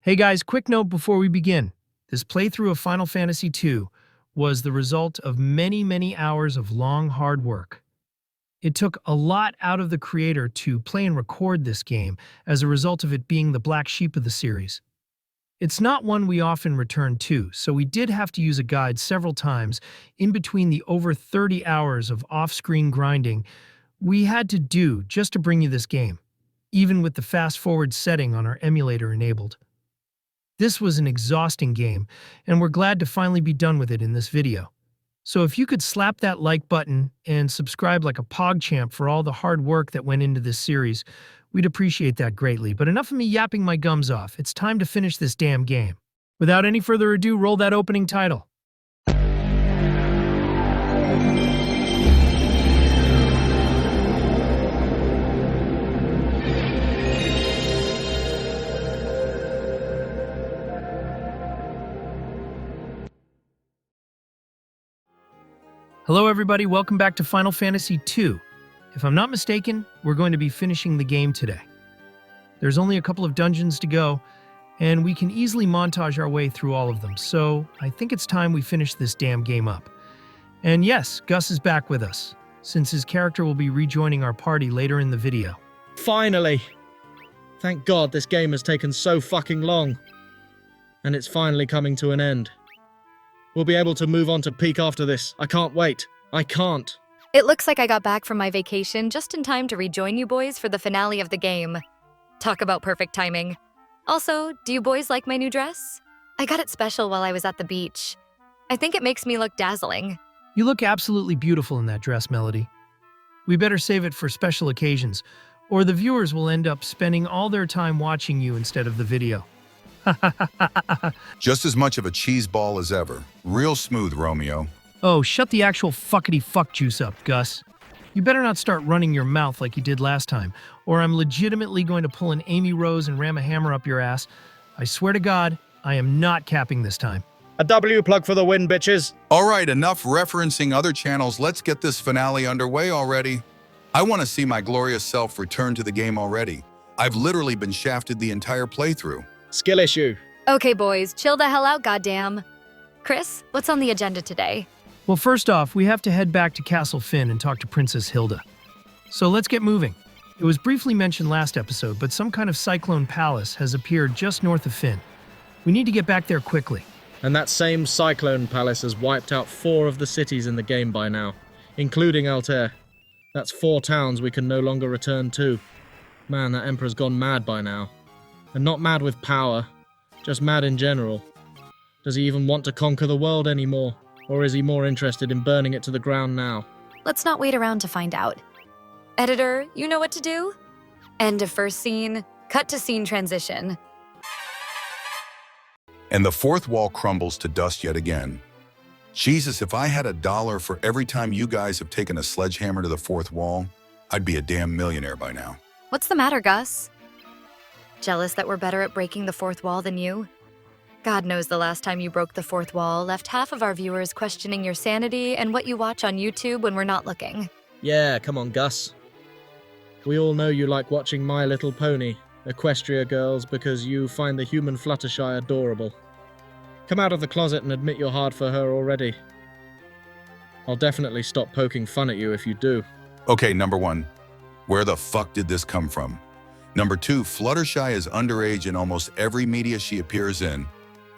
Hey guys, quick note before we begin. This playthrough of Final Fantasy II was the result of many hours of long, hard work. It took a lot out of the creator to play and record this game as a result of it being the black sheep of the series. It's not one we often return to, so we did have to use a guide several times in between the over 30 hours of off-screen grinding we had to do just to bring you this game, even with the fast-forward setting on our emulator enabled. This was an exhausting game, and we're glad to finally be done with it in this video. So if you could slap that like button and subscribe like a PogChamp for all the hard work that went into this series, we'd appreciate that greatly. But enough of me yapping my gums off. It's time to finish this damn game. Without any further ado, roll that opening title. Hello everybody, welcome back to Final Fantasy II. If I'm not mistaken, we're going to be finishing the game today. There's only a couple of dungeons to go, and we can easily montage our way through all of them, so I think it's time we finish this damn game up. And yes, Gus is back with us, since his character will be rejoining our party later in the video. Finally! Thank God this game has taken so fucking long. And it's finally coming to an end. We'll be able to move on to Peak after this. I can't wait. I can't. It looks like I got back from my vacation just in time to rejoin you boys for the finale of the game. Talk about perfect timing. Also, do you boys like my new dress? I got it special while I was at the beach. I think it makes me look dazzling. You look absolutely beautiful in that dress, Melody. We better save it for special occasions, or the viewers will end up spending all their time watching you instead of the video. Just as much of a cheese ball as ever. Real smooth, Romeo. Oh, shut the actual fuckity-fuck juice up, Gus. You better not start running your mouth like you did last time, or I'm legitimately going to pull an Amy Rose and ram a hammer up your ass. I swear to God, I am not capping this time. A W plug for the win, bitches. All right, enough referencing other channels. Let's get this finale underway already. I want to see my glorious self return to the game already. I've literally been shafted the entire playthrough. Skill issue. Okay, boys, chill the hell out, goddamn. Chris, what's on the agenda today? Well, first off, we have to head back to Castle Finn and talk to Princess Hilda. So let's get moving. It was briefly mentioned last episode, but some kind of cyclone palace has appeared just north of Finn. We need to get back there quickly. And that same Cyclone Palace has wiped out 4 of the cities in the game by now, including Altair. That's 4 towns we can no longer return to. Man, that Emperor's gone mad by now. And not mad with power, just mad in general. Does he even want to conquer the world anymore? Or is he more interested in burning it to the ground now? Let's not wait around to find out. Editor, you know what to do? End of first scene, cut to scene transition. And the fourth wall crumbles to dust yet again. Jesus, if I had $1 for every time you guys have taken a sledgehammer to the fourth wall, I'd be a damn millionaire by now. What's the matter, Gus? Jealous that we're better at breaking the fourth wall than you? God knows the last time you broke the fourth wall left half of our viewers questioning your sanity and what you watch on YouTube when we're not looking. Yeah, come on, Gus. We all know you like watching My Little Pony, Equestria Girls, because you find the human Fluttershy adorable. Come out of the closet and admit you're hard for her already. I'll definitely stop poking fun at you if you do. Okay, number 1, where the fuck did this come from? Number 2, Fluttershy is underage in almost every media she appears in.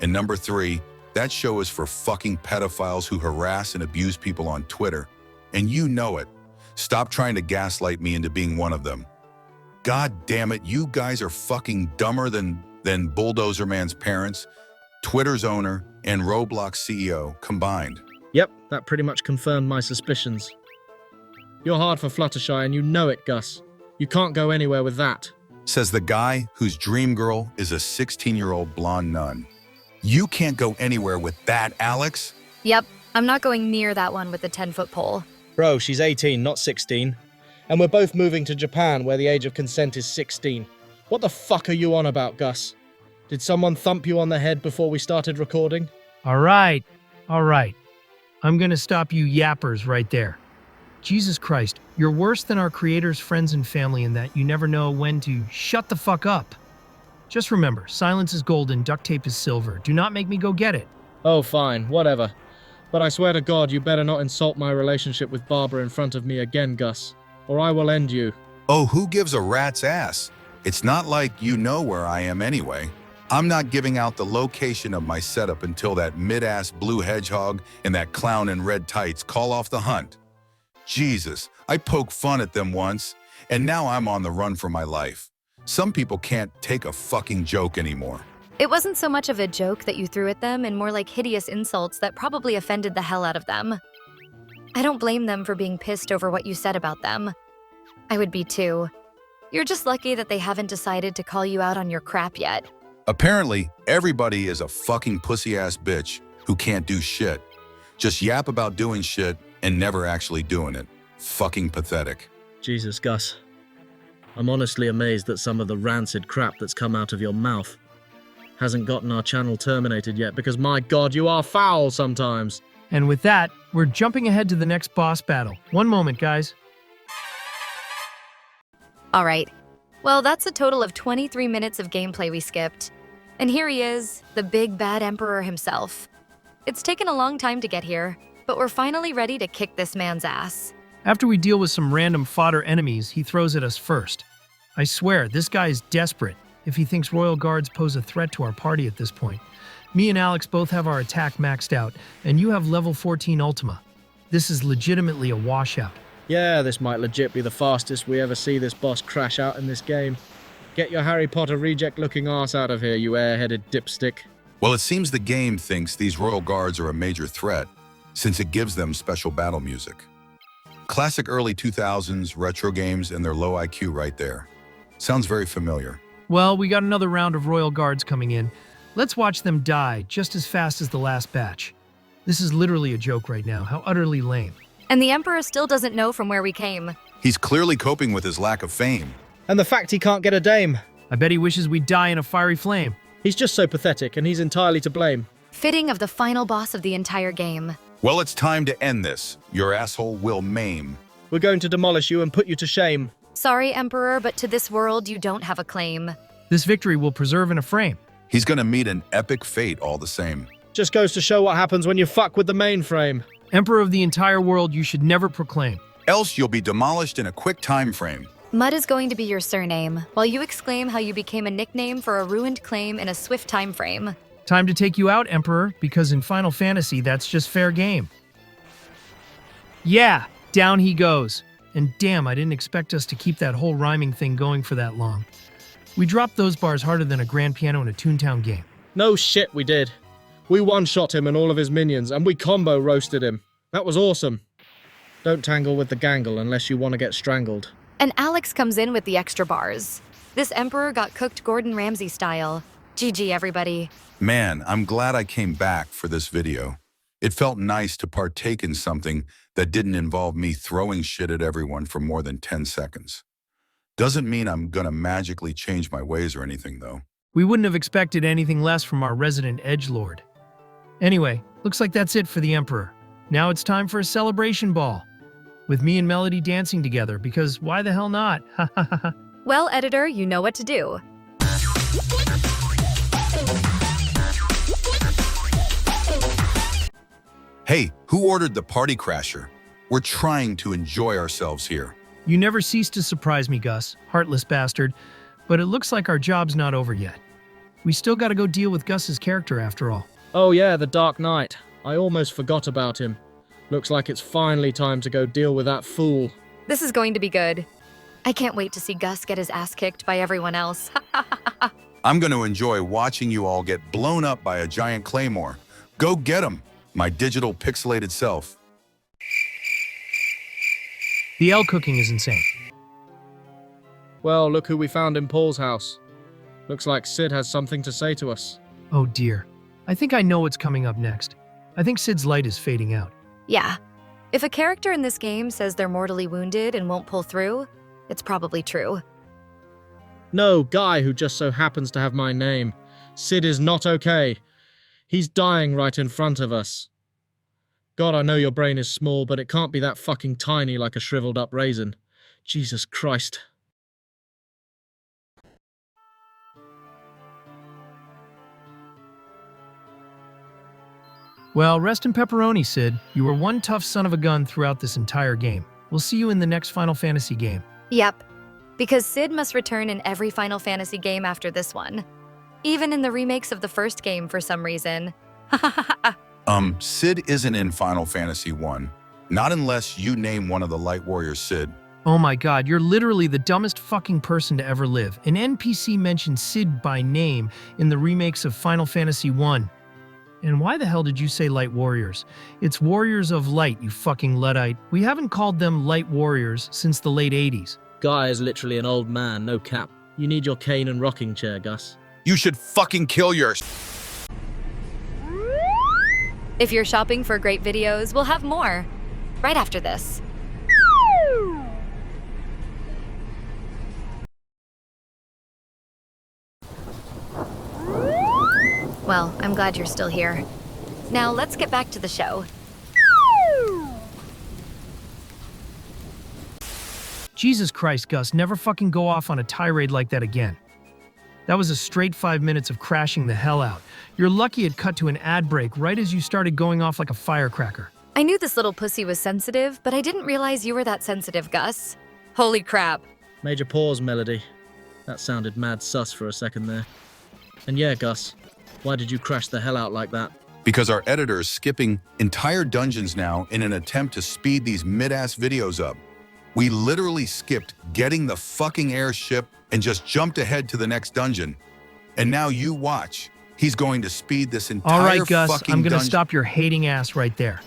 And number 3, that show is for fucking pedophiles who harass and abuse people on Twitter. And you know it. Stop trying to gaslight me into being one of them. God damn it, you guys are fucking dumber than Bulldozer Man's parents, Twitter's owner, and Roblox CEO combined. Yep, that pretty much confirmed my suspicions. You're hard for Fluttershy and you know it, Gus. You can't go anywhere with that. Says the guy whose dream girl is a 16-year-old blonde nun. You can't go anywhere with that, Alex. Yep, I'm not going near that one with the 10-foot pole. Bro, she's 18, not 16. And we're both moving to Japan where the age of consent is 16. What the fuck are you on about, Gus? Did someone thump you on the head before we started recording? All right. I'm gonna stop you yappers right there. Jesus Christ, you're worse than our creators, friends, and family in that you never know when to shut the fuck up. Just remember, silence is golden, duct tape is silver. Do not make me go get it. Oh, fine, whatever. But I swear to God, you better not insult my relationship with Barbara in front of me again, Gus, or I will end you. Oh, who gives a rat's ass? It's not like you know where I am anyway. I'm not giving out the location of my setup until that mid-ass blue hedgehog and that clown in red tights call off the hunt. Jesus, I poked fun at them once, and now I'm on the run for my life. Some people can't take a fucking joke anymore. It wasn't so much of a joke that you threw at them and more like hideous insults that probably offended the hell out of them. I don't blame them for being pissed over what you said about them. I would be too. You're just lucky that they haven't decided to call you out on your crap yet. Apparently, everybody is a fucking pussy-ass bitch who can't do shit. Just yap about doing shit and never actually doing it. Fucking pathetic. Jesus, Gus. I'm honestly amazed that some of the rancid crap that's come out of your mouth hasn't gotten our channel terminated yet, because my God, you are foul sometimes. And with that, we're jumping ahead to the next boss battle. One moment, guys. All right. Well, that's a total of 23 minutes of gameplay we skipped. And here he is, the big bad Emperor himself. It's taken a long time to get here, but we're finally ready to kick this man's ass. After we deal with some random fodder enemies, he throws at us first. I swear, this guy is desperate if he thinks Royal Guards pose a threat to our party at this point. Me and Alex both have our attack maxed out, and you have level 14 Ultima. This is legitimately a washout. Yeah, this might legit be the fastest we ever see this boss crash out in this game. Get your Harry Potter reject-looking arse out of here, you airheaded dipstick. Well, it seems the game thinks these Royal Guards are a major threat, since it gives them special battle music. Classic early 2000s retro games and their low IQ right there. Sounds very familiar. Well, we got another round of Royal Guards coming in. Let's watch them die just as fast as the last batch. This is literally a joke right now. How utterly lame. And the Emperor still doesn't know from where we came. He's clearly coping with his lack of fame. And the fact he can't get a dame. I bet he wishes we'd die in a fiery flame. He's just so pathetic, and he's entirely to blame. Fitting of the final boss of the entire game. Well, it's time to end this. Your asshole will maim. We're going to demolish you and put you to shame. Sorry, Emperor, but to this world you don't have a claim. This victory will preserve in a frame. He's gonna meet an epic fate all the same. Just goes to show what happens when you fuck with the mainframe. Emperor of the entire world, you should never proclaim. Else you'll be demolished in a quick time frame. Mud is going to be your surname, while you exclaim how you became a nickname for a ruined claim in a swift time frame. Time to take you out, Emperor, because in Final Fantasy, that's just fair game. Yeah, down he goes. And damn, I didn't expect us to keep that whole rhyming thing going for that long. We dropped those bars harder than a grand piano in a Toontown game. No shit, we did. We one-shot him and all of his minions, and we combo roasted him. That was awesome. Don't tangle with the gangle unless you want to get strangled. And Alex comes in with the extra bars. This Emperor got cooked Gordon Ramsay style. GG, everybody. Man, I'm glad I came back for this video. It felt nice to partake in something that didn't involve me throwing shit at everyone for more than 10 seconds. Doesn't mean I'm gonna magically change my ways or anything, though. We wouldn't have expected anything less from our resident edgelord. Anyway, looks like that's it for the Emperor. Now it's time for a celebration ball. With me and Melody dancing together, because why the hell not? Ha ha ha ha. Well, editor, you know what to do. Hey, who ordered the party crasher? We're trying to enjoy ourselves here. You never cease to surprise me, Gus, heartless bastard, but it looks like our job's not over yet. We still gotta go deal with Gus's character after all. Oh yeah, the Dark Knight. I almost forgot about him. Looks like it's finally time to go deal with that fool. This is going to be good. I can't wait to see Gus get his ass kicked by everyone else. I'm going to enjoy watching you all get blown up by a giant claymore. Go get him, my digital pixelated self. The L cooking is insane. Well, look who we found in Paul's house. Looks like Sid has something to say to us. Oh dear. I think I know what's coming up next. I think Sid's light is fading out. Yeah. If a character in this game says they're mortally wounded and won't pull through, it's probably true. No, guy who just so happens to have my name. Sid is not okay. He's dying right in front of us. God, I know your brain is small, but it can't be that fucking tiny like a shriveled up raisin. Jesus Christ. Well, rest in pepperoni, Sid. You were one tough son of a gun throughout this entire game. We'll see you in the next Final Fantasy game. Yep, because Sid must return in every Final Fantasy game after this one. Even in the remakes of the first game for some reason. Sid isn't in Final Fantasy 1. Not unless you name one of the Light Warriors Sid. Oh my god, you're literally the dumbest fucking person to ever live. An NPC mentioned Sid by name in the remakes of Final Fantasy 1. And why the hell did you say Light Warriors? It's Warriors of Light, you fucking Luddite. We haven't called them Light Warriors since the late 80s. Guy is literally an old man, no cap. You need your cane and rocking chair, Gus. You should fucking kill yours. If you're shopping for great videos, we'll have more. Right after this. Well, I'm glad you're still here. Now let's get back to the show. Jesus Christ, Gus, never fucking go off on a tirade like that again. That was a straight 5 minutes of crashing the hell out. You're lucky it cut to an ad break right as you started going off like a firecracker. I knew this little pussy was sensitive, but I didn't realize you were that sensitive, Gus. Holy crap. Major pause, Melody. That sounded mad sus for a second there. And yeah, Gus, why did you crash the hell out like that? Because our editor is skipping entire dungeons now in an attempt to speed these mid-ass videos up. We literally skipped getting the fucking airship and just jumped ahead to the next dungeon. And now you watch. He's going to speed this entire All right, Gus, fucking I'm gonna dungeon. stop your hating ass right there.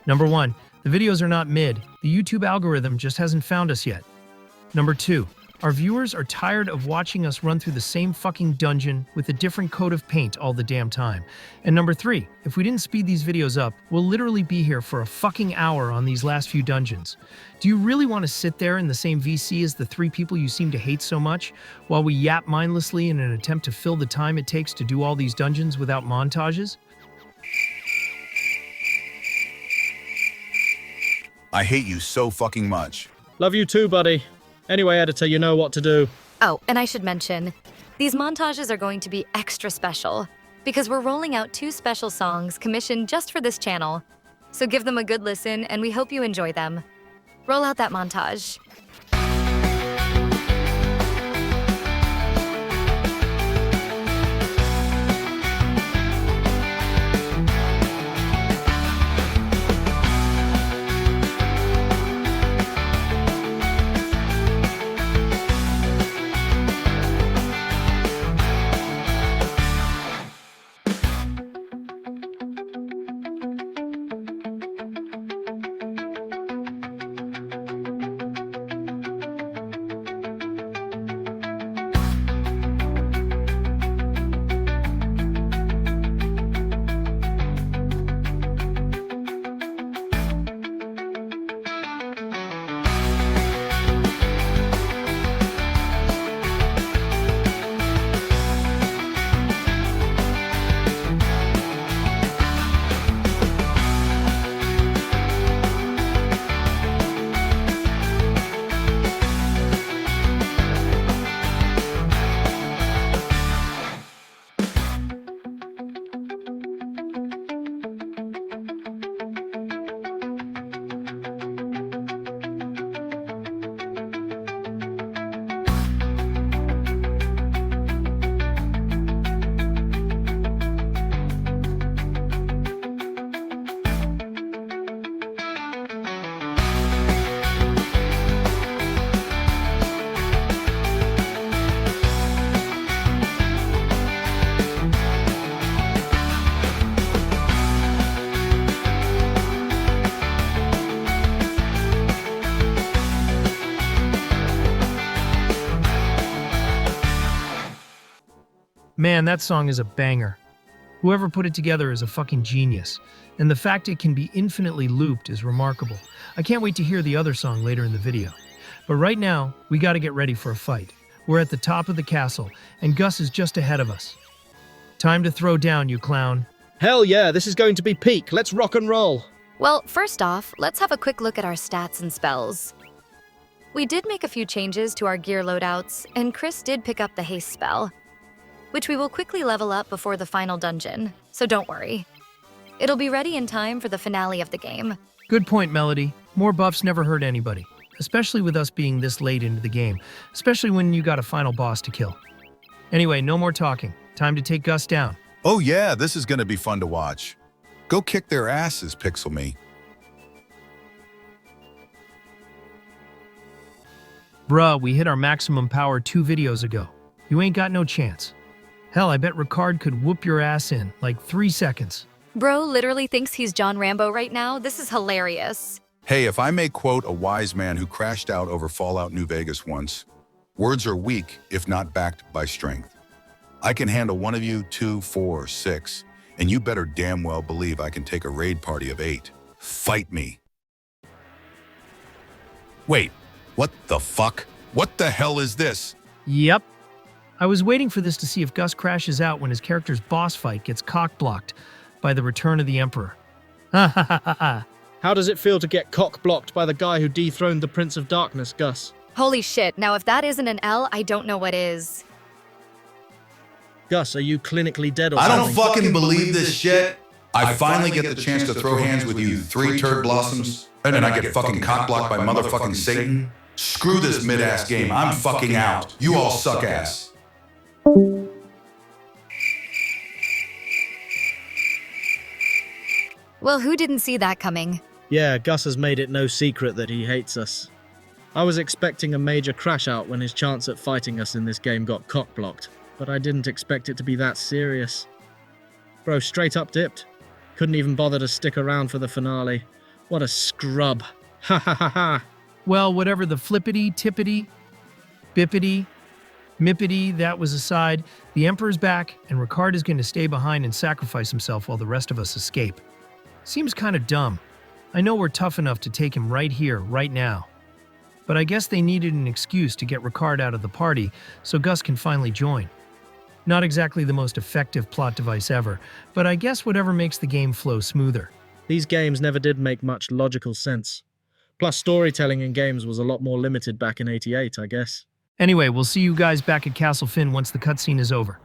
Number 1, the videos are not mid. The YouTube algorithm just hasn't found us yet. Number 2, our viewers are tired of watching us run through the same fucking dungeon with a different coat of paint all the damn time. And number 3, if we didn't speed these videos up, we'll literally be here for a fucking hour on these last few dungeons. Do you really want to sit there in the same VC as the 3 people you seem to hate so much, while we yap mindlessly in an attempt to fill the time it takes to do all these dungeons without montages? I hate you so fucking much. Love you too, buddy. Anyway, editor, you know what to do. Oh, and I should mention, these montages are going to be extra special because we're rolling out 2 special songs commissioned just for this channel. So give them a good listen and we hope you enjoy them. Roll out that montage. Man, that song is a banger. Whoever put it together is a fucking genius, and the fact it can be infinitely looped is remarkable. I can't wait to hear the other song later in the video. But right now, we gotta get ready for a fight. We're at the top of the castle, and Gus is just ahead of us. Time to throw down, you clown. Hell yeah, this is going to be peak. Let's rock and roll. Well, first off, let's have a quick look at our stats and spells. We did make a few changes to our gear loadouts, and Chris did pick up the haste spell, which we will quickly level up before the final dungeon, so don't worry. It'll be ready in time for the finale of the game. Good point, Melody. More buffs never hurt anybody, especially with us being this late into the game, especially when you got a final boss to kill. Anyway, no more talking. Time to take Gus down. Oh yeah, this is gonna be fun to watch. Go kick their asses, Pixel Me. Bruh, we hit our maximum power 2 videos ago. You ain't got no chance. Hell, I bet Ricard could whoop your ass in like 3 seconds. Bro literally thinks he's John Rambo right now. This is hilarious. Hey, if I may quote a wise man who crashed out over Fallout New Vegas once, words are weak if not backed by strength. I can handle one of you, 2, 4, 6, and you better damn well believe I can take a raid party of 8. Fight me. Wait, what the fuck? What the hell is this? Yep. I was waiting for this to see if Gus crashes out when his character's boss fight gets cock-blocked by the return of the Emperor. Ha ha ha ha ha. How does it feel to get cock-blocked by the guy who dethroned the Prince of Darkness, Gus? Holy shit, now if that isn't an L, I don't know what is. Gus, are you clinically dead or I something? don't fucking believe this shit. I finally get the chance to throw hands with you 3 turd blossoms, and then I get fucking cock-blocked by motherfucking Satan? Screw this mid-ass game. I'm fucking out. You all suck ass. Well, who didn't see that coming? Yeah, Gus has made it no secret that he hates us. I was expecting a major crash out when his chance at fighting us in this game got cock-blocked, but I didn't expect it to be that serious. Bro straight up dipped. Couldn't even bother to stick around for the finale. What a scrub. Ha ha ha ha. Well, whatever the flippity, tippity, bippity, mippity, that was aside, the Emperor's back, and Ricard is going to stay behind and sacrifice himself while the rest of us escape. Seems kind of dumb. I know we're tough enough to take him right here, right now. But I guess they needed an excuse to get Ricard out of the party so Gus can finally join. Not exactly the most effective plot device ever, but I guess whatever makes the game flow smoother. These games never did make much logical sense. Plus, storytelling in games was a lot more limited back in '88, I guess. Anyway, we'll see you guys back at Castle Finn once the cutscene is over.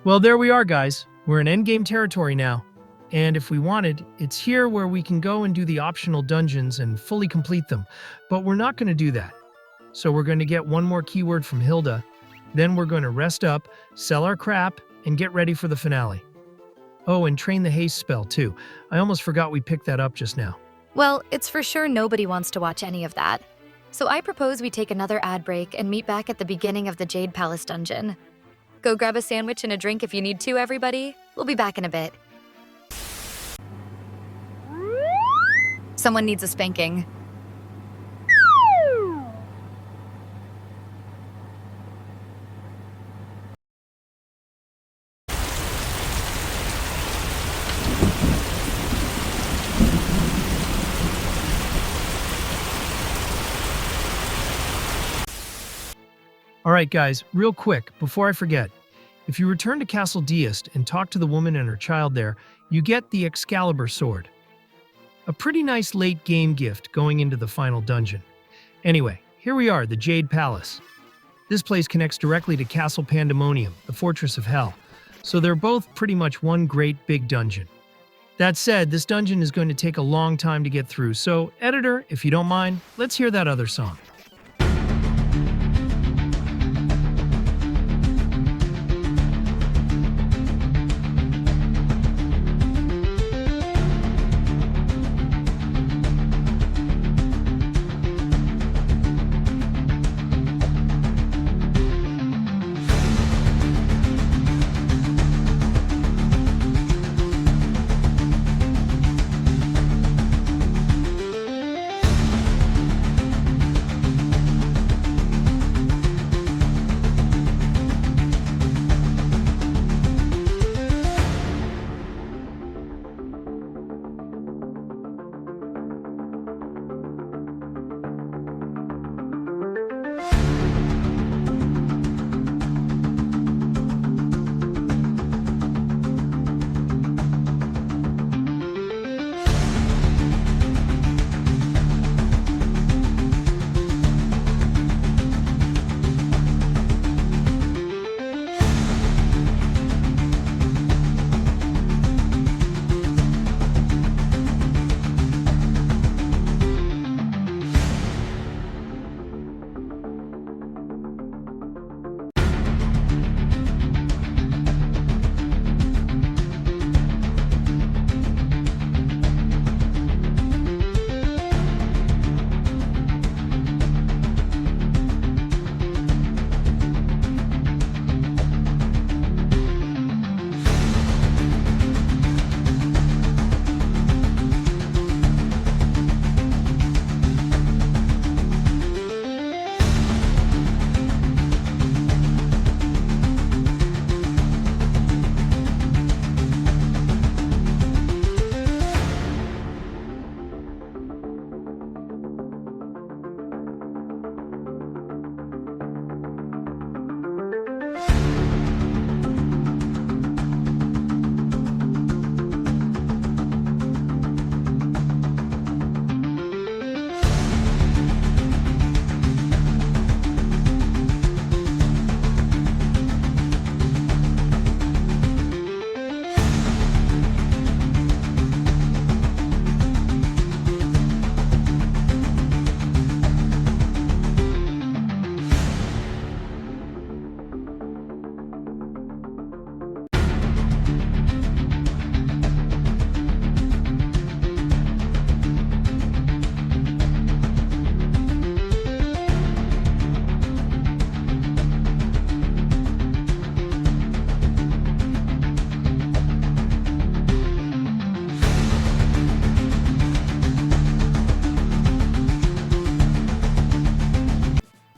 Well, there we are, guys. We're in endgame territory now. And if we wanted, it's here where we can go and do the optional dungeons and fully complete them. But we're not going to do that. So we're going to get one more keyword from Hilda. Then we're going to rest up, sell our crap, and get ready for the finale. Oh, and train the haste spell, too. I almost forgot we picked that up just now. Well, it's for sure nobody wants to watch any of that. So I propose we take another ad break and meet back at the beginning of the Jade Palace dungeon. Go grab a sandwich and a drink if you need to, everybody. We'll be back in a bit. Someone needs a spanking. All right, guys, real quick, before I forget. If you return to Castle Deist and talk to the woman and her child there, you get the Excalibur sword. A pretty nice late-game gift going into the final dungeon. Anyway, here we are, the Jade Palace. This place connects directly to Castle Pandemonium, the Fortress of Hell, so they're both pretty much one great big dungeon. That said, this dungeon is going to take a long time to get through, so editor, if you don't mind, let's hear that other song.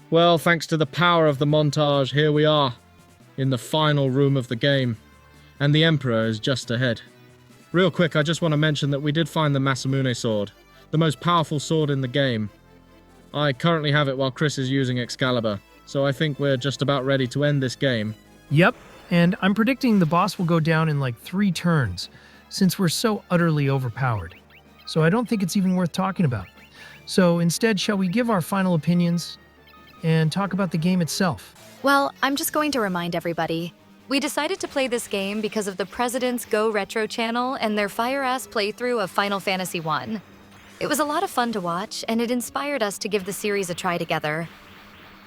Well, thanks to the power of the montage, here we are, in the final room of the game, and the Emperor is just ahead. Real quick, I just want to mention that we did find the Masamune sword, the most powerful sword in the game. I currently have it while Chris is using Excalibur, so I think we're just about ready to end this game. Yep, and I'm predicting the boss will go down in like 3 turns, since we're so utterly overpowered. So I don't think it's even worth talking about. So instead, shall we give our final opinions and talk about the game itself? Well, I'm just going to remind everybody. We decided to play this game because of the President's Go Retro channel and their fire-ass playthrough of Final Fantasy I. It was a lot of fun to watch, and it inspired us to give the series a try together.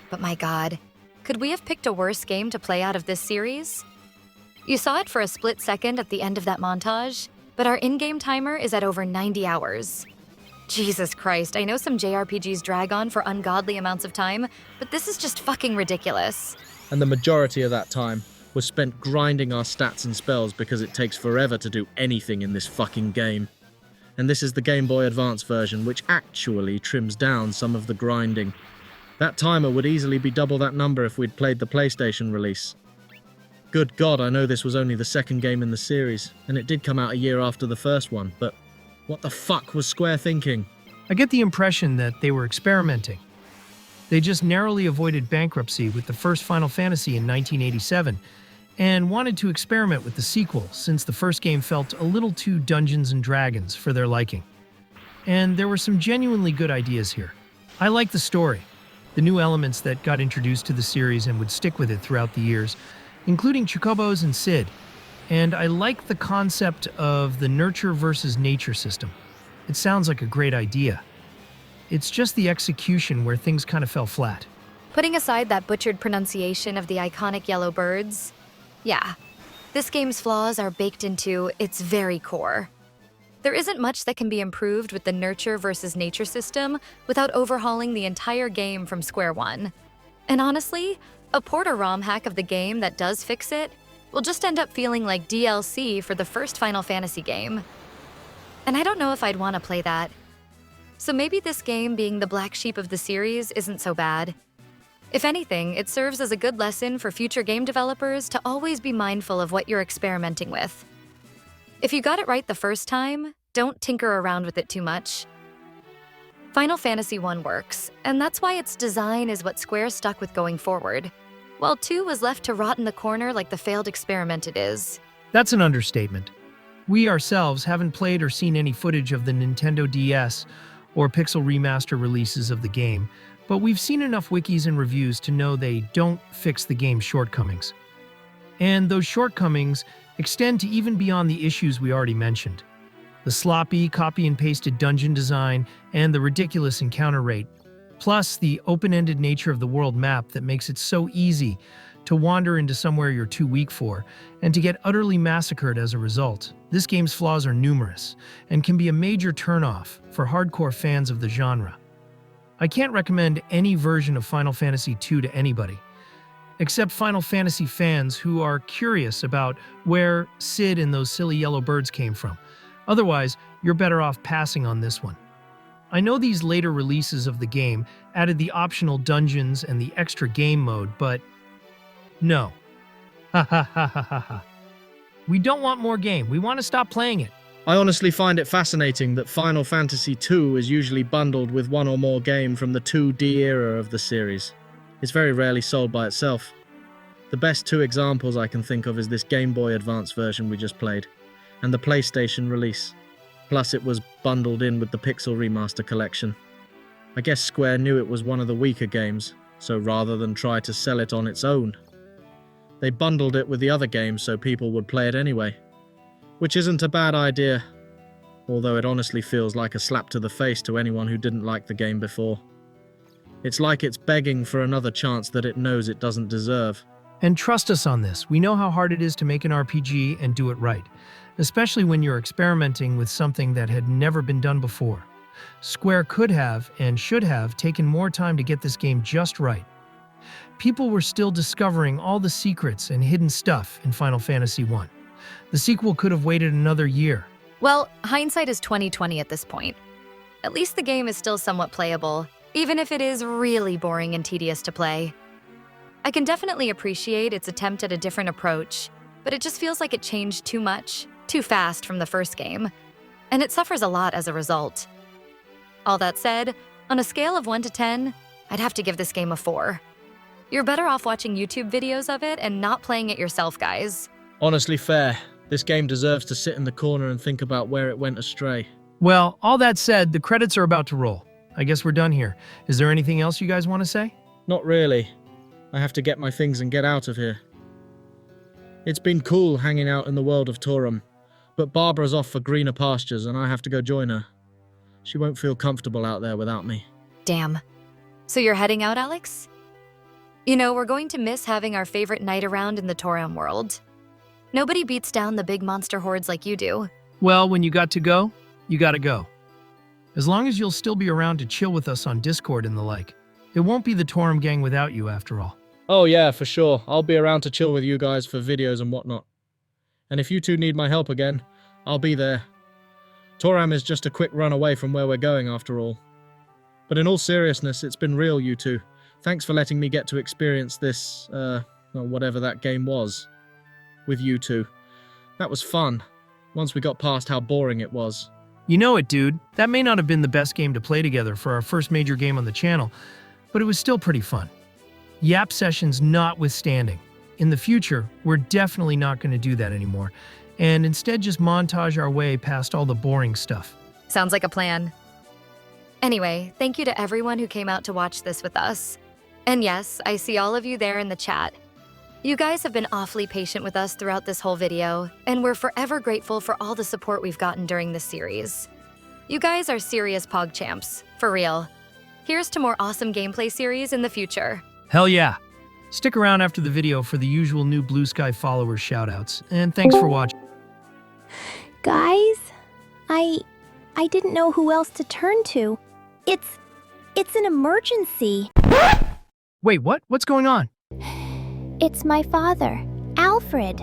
But my god, could we have picked a worse game to play out of this series? You saw it for a split second at the end of that montage, but our in-game timer is at over 90 hours. Jesus Christ, I know some JRPGs drag on for ungodly amounts of time, but this is just fucking ridiculous. And the majority of that time was spent grinding our stats and spells because it takes forever to do anything in this fucking game. And this is the Game Boy Advance version, which actually trims down some of the grinding. That timer would easily be double that number if we'd played the PlayStation release. Good God, I know this was only the second game in the series, and it did come out a year after the first one, but what the fuck was Square thinking? I get the impression that they were experimenting. They just narrowly avoided bankruptcy with the first Final Fantasy in 1987, and wanted to experiment with the sequel since the first game felt a little too Dungeons and Dragons for their liking. And there were some genuinely good ideas here. I like the story, the new elements that got introduced to the series and would stick with it throughout the years, including Chocobos and Sid. And I like the concept of the nurture versus nature system. It sounds like a great idea. It's just the execution where things kind of fell flat. Putting aside that butchered pronunciation of the iconic yellow birds, yeah, this game's flaws are baked into its very core. There isn't much that can be improved with the nurture versus nature system without overhauling the entire game from square one. And honestly, a port or ROM hack of the game that does fix it will just end up feeling like DLC for the first Final Fantasy game. And I don't know if I'd want to play that. So maybe this game, being the black sheep of the series, isn't so bad. If anything, it serves as a good lesson for future game developers to always be mindful of what you're experimenting with. If you got it right the first time, don't tinker around with it too much. Final Fantasy I works, and that's why its design is what Square stuck with going forward, while 2 was left to rot in the corner like the failed experiment it is. That's an understatement. We ourselves haven't played or seen any footage of the Nintendo DS or Pixel Remaster releases of the game, but we've seen enough wikis and reviews to know they don't fix the game's shortcomings. And those shortcomings extend to even beyond the issues we already mentioned. The sloppy, copy and pasted dungeon design and the ridiculous encounter rate, plus the open-ended nature of the world map that makes it so easy to wander into somewhere you're too weak for, and to get utterly massacred as a result. This game's flaws are numerous, and can be a major turnoff for hardcore fans of the genre. I can't recommend any version of Final Fantasy II to anybody, except Final Fantasy fans who are curious about where Sid and those silly yellow birds came from. Otherwise, you're better off passing on this one. I know these later releases of the game added the optional dungeons and the extra game mode, but no. Ha ha ha ha ha ha. We don't want more game. We want to stop playing it. I honestly find it fascinating that Final Fantasy II is usually bundled with one or more game from the 2D era of the series. It's very rarely sold by itself. The best 2 examples I can think of is this Game Boy Advance version we just played, and the PlayStation release. Plus it was bundled in with the Pixel Remaster collection. I guess Square knew it was one of the weaker games, so rather than try to sell it on its own, they bundled it with the other games so people would play it anyway. Which isn't a bad idea, although it honestly feels like a slap to the face to anyone who didn't like the game before. It's like it's begging for another chance that it knows it doesn't deserve. And trust us on this, we know how hard it is to make an RPG and do it right, especially when you're experimenting with something that had never been done before. Square could have and should have taken more time to get this game just right. People were still discovering all the secrets and hidden stuff in Final Fantasy I. The sequel could have waited another year. Well, hindsight is 20/20 at this point. At least the game is still somewhat playable, even if it is really boring and tedious to play. I can definitely appreciate its attempt at a different approach, but it just feels like it changed too much, too fast from the first game, and it suffers a lot as a result. All that said, on a scale of 1 to 10, I'd have to give this game a 4. You're better off watching YouTube videos of it and not playing it yourself, guys. Honestly fair. This game deserves to sit in the corner and think about where it went astray. Well, all that said, the credits are about to roll. I guess we're done here. Is there anything else you guys want to say? Not really. I have to get my things and get out of here. It's been cool hanging out in the world of Toram, but Barbara's off for greener pastures and I have to go join her. She won't feel comfortable out there without me. Damn. So you're heading out, Alex? You know, we're going to miss having our favorite night around in the Toram world. Nobody beats down the big monster hordes like you do. Well, when you got to go, you gotta go. As long as you'll still be around to chill with us on Discord and the like. It won't be the Toram gang without you, after all. Oh yeah, for sure. I'll be around to chill with you guys for videos and whatnot. And if you two need my help again, I'll be there. Toram is just a quick run away from where we're going after all. But in all seriousness, it's been real, you two. Thanks for letting me get to experience this, whatever that game was, with you two. That was fun, once we got past how boring it was. You know it, dude. That may not have been the best game to play together for our first major game on the channel, but it was still pretty fun. Yap sessions notwithstanding. in the future, we're definitely not going to do that anymore, and instead just montage our way past all the boring stuff. Sounds like a plan. Anyway, thank you to everyone who came out to watch this with us. And yes, I see all of you there in the chat. You guys have been awfully patient with us throughout this whole video, and we're forever grateful for all the support we've gotten during this series. You guys are serious Pog champs, for real. Here's to more awesome gameplay series in the future. Hell yeah! Stick around after the video for the usual new Blue Sky followers shoutouts, and thanks for watching. Guys, I didn't know who else to turn to. It's an emergency. Wait, what? What's going on? It's my father, Alfred.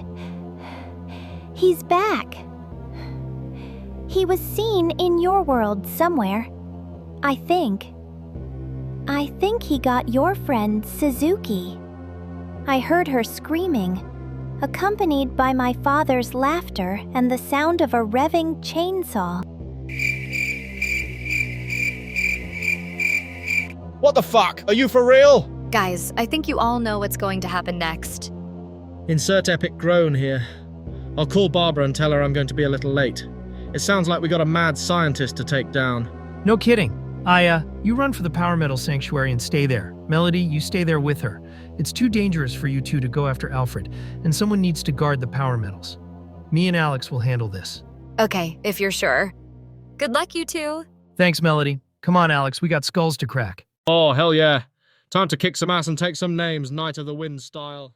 He's back. He was seen in your world somewhere, I think. I think he got your friend Suzuki. I heard her screaming, accompanied by my father's laughter and the sound of a revving chainsaw. What the fuck? Are you for real? Guys, I think you all know what's going to happen next. Insert epic groan here. I'll call Barbara and tell her I'm going to be a little late. It sounds like we got a mad scientist to take down. No kidding. You run for the Power Metal Sanctuary and stay there. Melody, you stay there with her. It's too dangerous for you two to go after Alfred, and someone needs to guard the Power Metals. Me and Alex will handle this. Okay, if you're sure. Good luck, you two. Thanks, Melody. Come on, Alex, we got skulls to crack. Oh, hell yeah. Time to kick some ass and take some names, Night of the Wind style.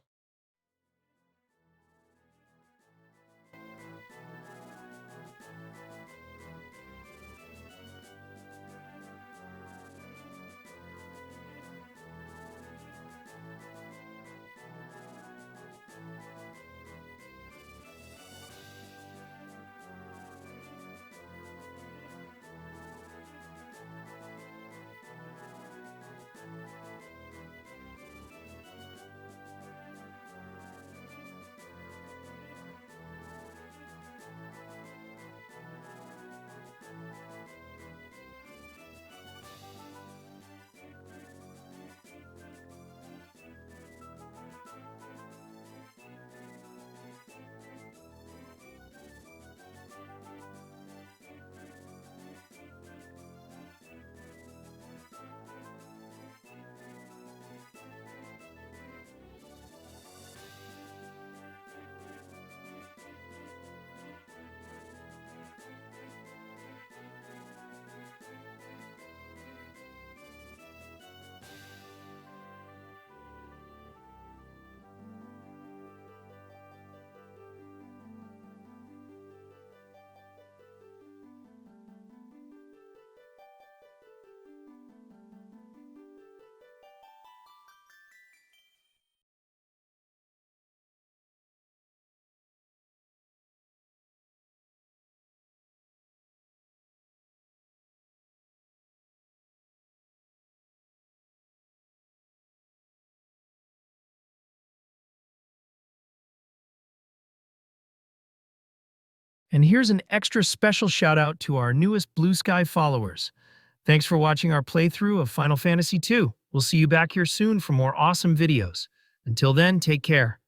And here's an extra special shout out to our newest Blue Sky followers. Thanks for watching our playthrough of Final Fantasy II. We'll see you back here soon for more awesome videos. Until then, take care.